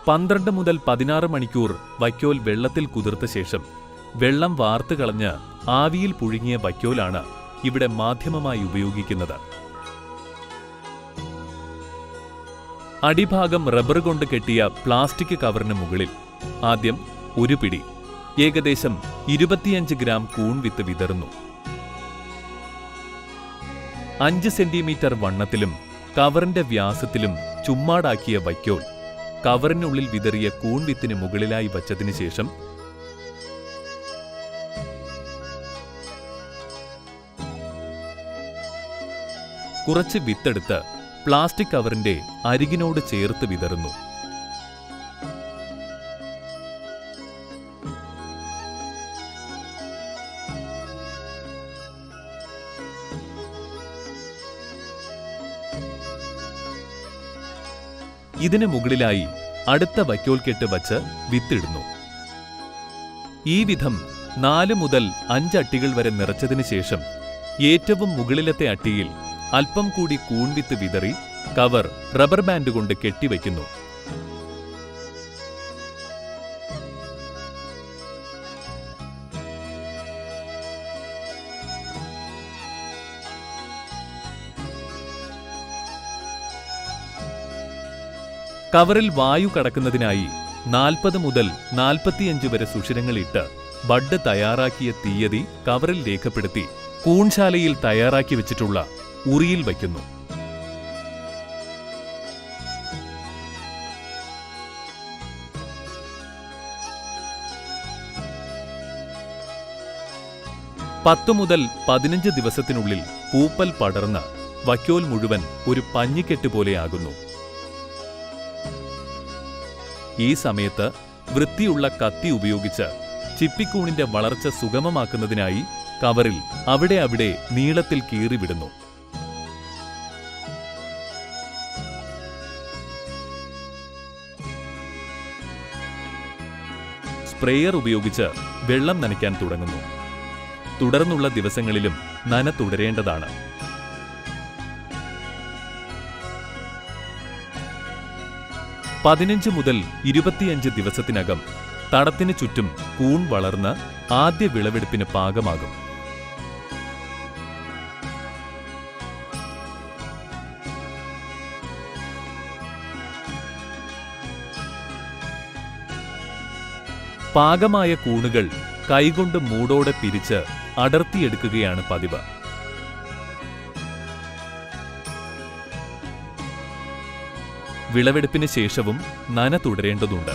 12 മുതൽ 16 മണിക്കൂർ വൈക്കോൽ വെള്ളത്തിൽ കുതിർത്ത ശേഷം വെള്ളം വാർത്ത് കളഞ്ഞ് ആവിയിൽ പുഴുങ്ങിയ വൈക്കോലാണ് ഇവിടെ മാധ്യമമായി ഉപയോഗിക്കുന്നത്. അടിഭാഗം റബ്ബർ കൊണ്ട് കെട്ടിയ പ്ലാസ്റ്റിക് കവറിന് മുകളിൽ ആദ്യം ഒരു പിടി ഏകദേശം 25 ഗ്രാം കൂൺവിത്ത് വിതറുന്നു. 5 സെന്റിമീറ്റർ വണ്ണത്തിലും കവറിന്റെ വ്യാസത്തിലും ചുമ്മാടാക്കിയ വൈക്കോൽ കവറിനുള്ളിൽ വിതറിയ കൂൺവിത്തിന് മുകളിലായി വച്ചതിനു ശേഷം കുറച്ച് വിത്തെടുത്ത് പ്ലാസ്റ്റിക് കവറിന്റെ അരികിനോട് ചേർത്ത് വിതറുന്നു. ഇതിന് മുകളിലായി അടുത്ത വൈക്കോൽ കെട്ട് വച്ച് വിത്തിടുന്നു. ഈ വിധം 4 മുതൽ 5 അട്ടികൾ വരെ നിറച്ചതിനു ശേഷം ഏറ്റവും മുകളിലത്തെ അട്ടിയിൽ അല്പം കൂടി കൂൺവിത്ത് വിതറി കവർ റബ്ബർ ബാൻഡ് കൊണ്ട് കെട്ടിവയ്ക്കുന്നു. കവറിൽ വായു കടക്കുന്നതിനായി 40 മുതൽ 45 വരെ സുഷിരങ്ങളിട്ട് ബഡ് തയ്യാറാക്കിയ തീയതി കവറിൽ രേഖപ്പെടുത്തി കൂൺശാലയിൽ തയ്യാറാക്കി വെച്ചിട്ടുള്ള ഉറിയിൽ വയ്ക്കുന്നു. പത്ത് മുതൽ 15 ദിവസത്തിനുള്ളിൽ പൂപ്പൽ പടർന്ന് വൈക്കോൽ മുഴുവൻ ഒരു പഞ്ഞിക്കെട്ട് പോലെയാകുന്നു. ഈ സമയത്ത് വൃത്തിയുള്ള കത്തി ഉപയോഗിച്ച് ചിപ്പിക്കൂണിന്റെ വളർച്ച സുഗമമാക്കുന്നതിനായി കവറിൽ അവിടെ നീളത്തിൽ കീറിവിടുന്നു. സ്പ്രേയർ ഉപയോഗിച്ച് വെള്ളം നനയ്ക്കാൻ തുടങ്ങുന്നു. തുടർന്നുള്ള ദിവസങ്ങളിലും നന തുടരേണ്ടതാണ്. പതിനഞ്ച് മുതൽ 25 ദിവസത്തിനകം തടത്തിന് ചുറ്റും കൂൺ വളർന്ന് ആദ്യ വിളവെടുപ്പിന് പാകമാകും. പാകമായ കൂണുകൾ കൈകൊണ്ട് മൂടോടെ പിരിച്ച് അടർത്തിയെടുക്കുകയാണ് പതിവ്. വിളവെടുപ്പിന് ശേഷവും നന തുടരേണ്ടതുണ്ട്.